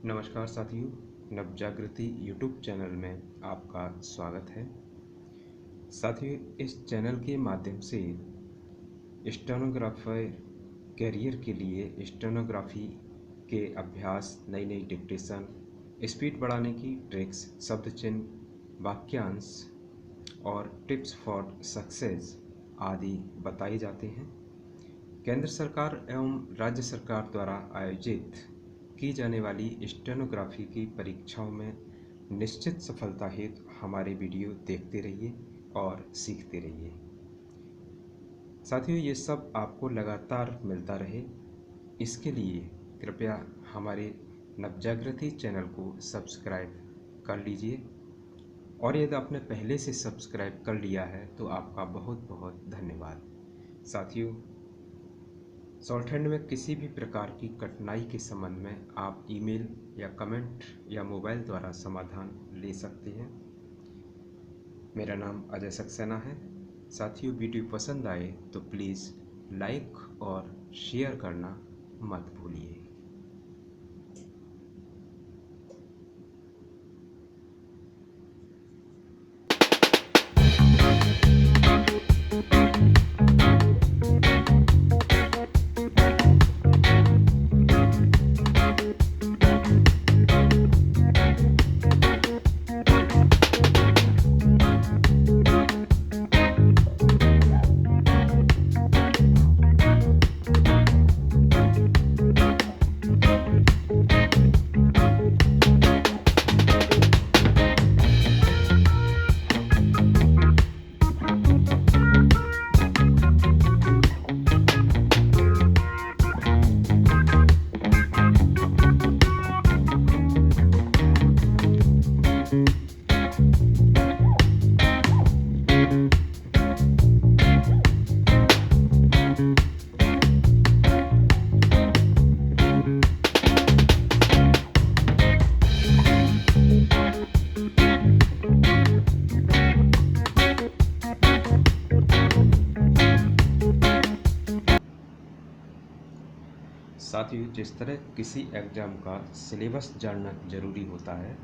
नमस्कार साथियों, Navjagriti YouTube channel में आपका स्वागत है। साथियों, इस चैनल के माध्यम से स्टेनोग्राफर कैरियर के लिए स्टेनोग्राफी के अभ्यास, नई नई डिक्टेशन, स्पीड बढ़ाने की ट्रिक्स, शब्द चिन्ह, वाक्यांश और टिप्स फॉर सक्सेस आदि बताए जाते हैं। केंद्र सरकार एवं राज्य सरकार द्वारा आयोजित की जाने वाली स्टेनोग्राफी की परीक्षाओं में निश्चित सफलता हेतु हमारे वीडियो देखते रहिए और सीखते रहिए। साथियों, ये सब आपको लगातार मिलता रहे, इसके लिए कृपया हमारे नवजागृति चैनल को सब्सक्राइब कर लीजिए। और यदि आपने पहले से सब्सक्राइब कर लिया है तो आपका बहुत बहुत धन्यवाद। साथियों, शॉर्टहैंड में किसी भी प्रकार की कठिनाई के संबंध में आप ईमेल या कमेंट या मोबाइल द्वारा समाधान ले सकते हैं। मेरा नाम अजय सक्सेना है। साथियों, वीडियो पसंद आए तो प्लीज़ लाइक और शेयर करना मत भूलिए। साथियों, जिस तरह किसी एग्ज़ाम का सिलेबस जानना ज़रूरी होता है,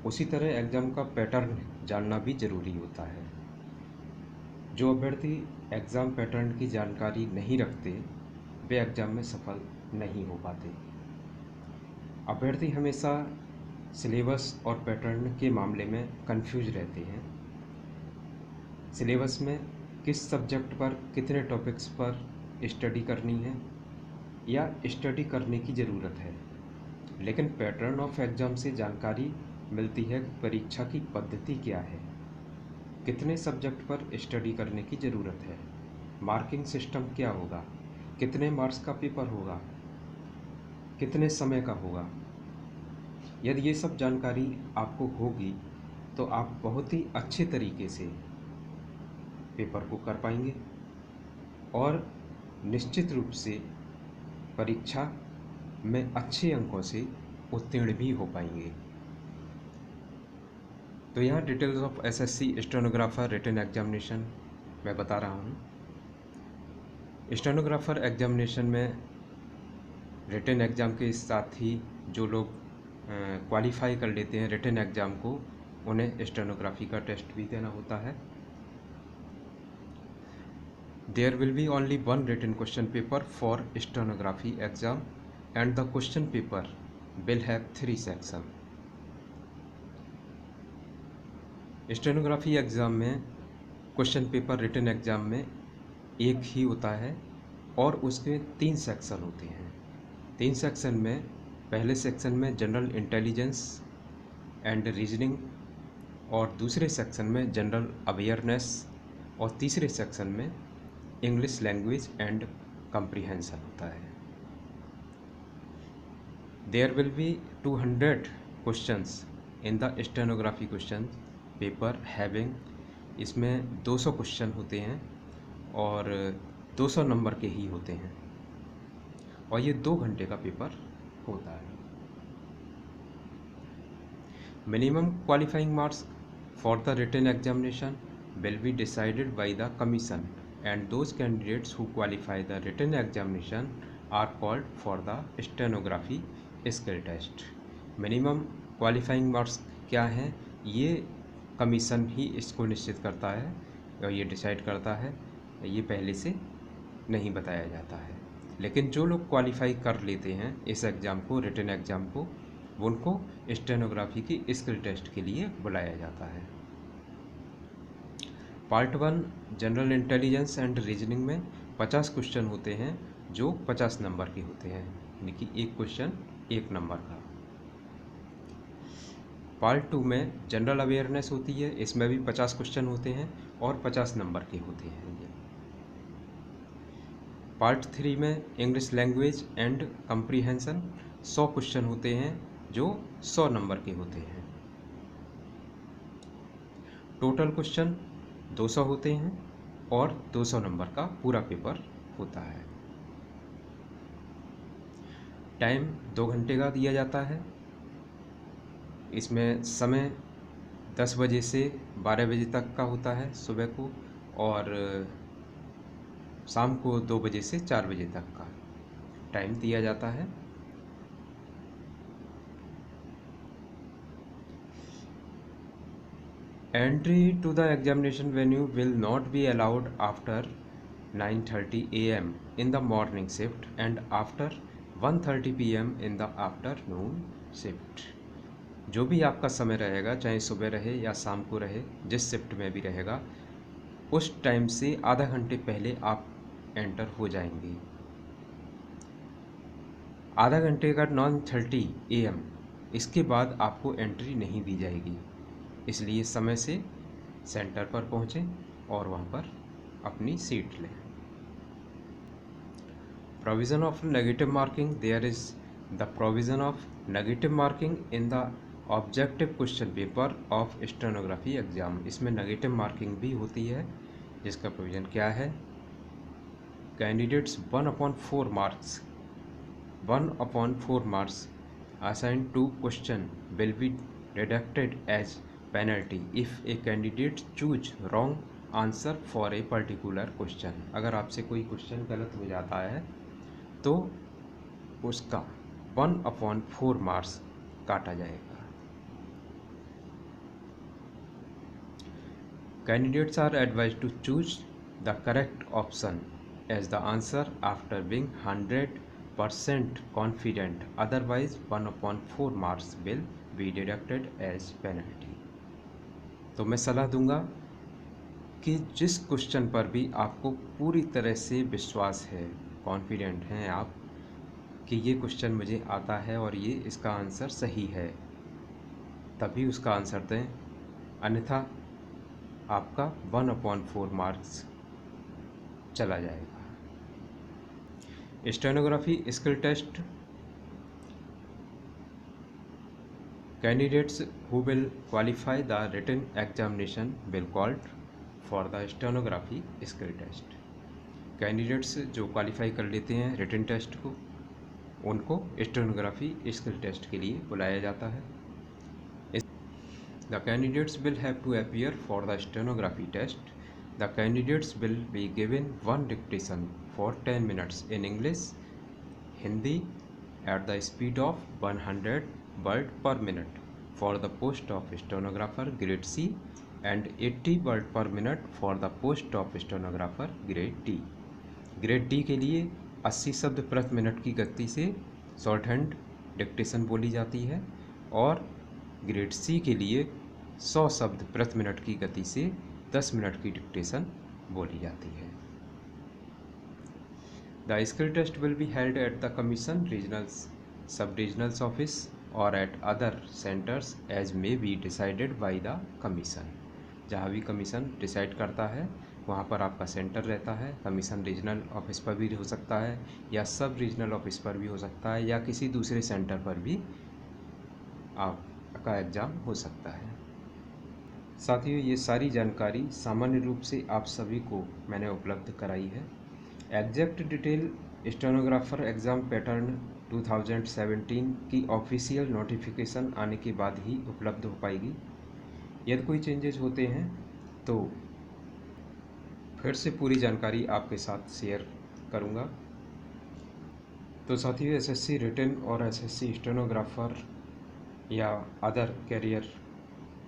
उसी तरह एग्ज़ाम का पैटर्न जानना भी ज़रूरी होता है। जो अभ्यर्थी एग्ज़ाम पैटर्न की जानकारी नहीं रखते, वे एग्ज़ाम में सफल नहीं हो पाते। अभ्यर्थी हमेशा सिलेबस और पैटर्न के मामले में कंफ्यूज रहते हैं। सिलेबस में किस सब्जेक्ट पर कितने टॉपिक्स पर स्टडी करनी है या स्टडी करने की ज़रूरत है, लेकिन पैटर्न ऑफ एग्ज़ाम से जानकारी मिलती है कि परीक्षा की पद्धति क्या है, कितने सब्जेक्ट पर स्टडी करने की ज़रूरत है, मार्किंग सिस्टम क्या होगा, कितने मार्क्स का पेपर होगा, कितने समय का होगा। यदि ये सब जानकारी आपको होगी तो आप बहुत ही अच्छे तरीके से पेपर को कर पाएंगे और निश्चित रूप से परीक्षा में अच्छे अंकों से उत्तीर्ण भी हो पाएंगे। तो यहाँ details of SSC stenographer written examination मैं बता रहा हूँ। स्टेनोग्राफर एग्जामिनेशन में रिटन एग्ज़ाम के साथ ही जो लोग क्वालिफाई कर लेते हैं रिटन एग्ज़ाम को, उन्हें स्टेनोग्राफी का टेस्ट भी देना होता है। There will be only one written question paper for stenography exam and the question paper will have 3 sections. Stenography exam में क्वेश्चन पेपर रिटन एग्ज़ाम में एक ही होता है और उसके 3 सेक्शन होते हैं। 3 सेक्शन में पहले सेक्शन में जनरल इंटेलिजेंस एंड रीजनिंग और दूसरे सेक्शन में जनरल अवेयरनेस और तीसरे सेक्शन में इंग्लिश लैंग्वेज एंड कम्प्रीहेंशन होता है। There will be 200 questions in the stenography question paper having, इसमें 200 क्वेश्चन होते हैं और 200 नंबर के ही होते हैं और ये 2 घंटे का पेपर होता है। Minimum qualifying marks for the written examination will be decided by the commission and those candidates who qualify the written examination are called for the stenography skill test. Minimum qualifying marks क्या हैं, ये commission ही इसको निश्चित करता है और ये decide करता है, ये पहले से नहीं बताया जाता है। लेकिन जो लोग क्वालिफाई कर लेते हैं इस एग्ज़ाम को, रिटन एग्ज़ाम को, उनको स्टेनोग्राफी की स्किल टेस्ट के लिए बुलाया जाता है। Part 1 general intelligence and reasoning में 50 क्वेश्चन होते हैं जो 50 नंबर के होते हैं, यानी कि एक क्वेश्चन 1 नंबर का। पार्ट 2 में जनरल अवेयरनेस होती है, इसमें भी 50 क्वेश्चन होते हैं और 50 नंबर के होते हैं ये। पार्ट 3 में English language and comprehension 100 question होते हैं जो 100 नंबर के होते हैं। टोटल क्वेश्चन 200 होते हैं और 200 नंबर का पूरा पेपर होता है। टाइम 2 घंटे का दिया जाता है। इसमें समय 10 बजे से 12 बजे तक का होता है सुबह को, और शाम को 2 बजे से 4 बजे तक का टाइम दिया जाता है। Entry to the examination venue will not be allowed after 9:30 a.m. in the morning shift and after 1:30 p.m. in the afternoon shift। जो भी आपका समय रहेगा, चाहे सुबह रहे या शाम को रहे, जिस शिफ्ट में भी रहेगा, उस टाइम से आधा घंटे पहले आप एंटर हो जाएंगे। आधा घंटे का 9:30 AM, इसके बाद आपको एंट्री नहीं दी जाएगी। इसलिए समय से सेंटर पर पहुँचें और वहाँ पर अपनी सीट लें। Provision of negative marking, there is the provision of negative marking in the objective question paper of stenography exam. इसमें नेगेटिव मार्किंग भी होती है, जिसका प्रोविज़न क्या है, candidates 1/4 marks 1/4 marks assigned to question will be deducted as penalty if a candidate choose wrong answer for a particular question। अगर आपसे कोई क्वेश्चन गलत हो जाता है तो उसका 1/4 मार्क्स काटा जाएगा। Candidates are advised to choose the correct option as the answer after being 100% confident, otherwise 1/4 marks will be deducted as penalty। तो मैं सलाह दूंगा कि जिस क्वेश्चन पर भी आपको पूरी तरह से विश्वास है, कॉन्फिडेंट हैं आप कि ये क्वेश्चन मुझे आता है और ये इसका आंसर सही है, तभी उसका आंसर दें, अन्यथा आपका 1/4 मार्क्स चला जाएगा। Stenography skill test, candidates who will qualify the written examination will called for the stenography skill test। Candidates जो क्वालिफाई कर लेते हैं रिटन टेस्ट को, उनको स्टेनोग्राफी स्किल टेस्ट के लिए बुलाया जाता है। The candidates will have to appear for the stenography test। The candidates will be given one dictation for 10 minutes in English, Hindi at the speed of 100 word per minute for the post of stenographer grade C and 80 word per minute for the post of stenographer grade D। Grade D के लिए 80 शब्द प्रति minute की गति से short hand dictation बोली जाती है और ग्रेड सी के लिए 100 शब्द प्रति मिनट की गति से 10 मिनट की डिक्टेशन बोली जाती है। The skill test will be held at the commission regionals sub regionals office और at other centres as may be decided by the commission. जहाँ भी कमीशन डिसाइड करता है वहाँ पर आपका सेंटर रहता है। कमीशन रीजनल ऑफिस पर भी हो सकता है या सब रीजनल ऑफिस पर भी हो सकता है या किसी दूसरे सेंटर पर भी आपका एग्ज़ाम हो सकता है। साथियों, ये सारी जानकारी सामान्य रूप से आप सभी को मैंने उपलब्ध कराई है। Exact detail stenographer exam pattern 2017 की ऑफिशियल नोटिफिकेशन आने के बाद ही उपलब्ध हो पाएगी। यदि कोई चेंजेस होते हैं तो फिर से पूरी जानकारी आपके साथ शेयर करूंगा। तो साथियों, एसएससी रिटन और एसएससी स्टेनोग्राफर या अदर कैरियर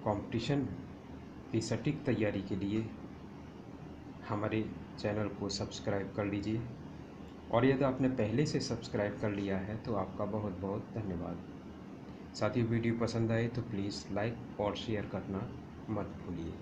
कंपटीशन की सटीक तैयारी के लिए हमारे चैनल को सब्सक्राइब कर लीजिए। और यदि आपने पहले से सब्सक्राइब कर लिया है तो आपका बहुत बहुत धन्यवाद। साथ ही वीडियो पसंद आए तो प्लीज़ लाइक और शेयर करना मत भूलिए।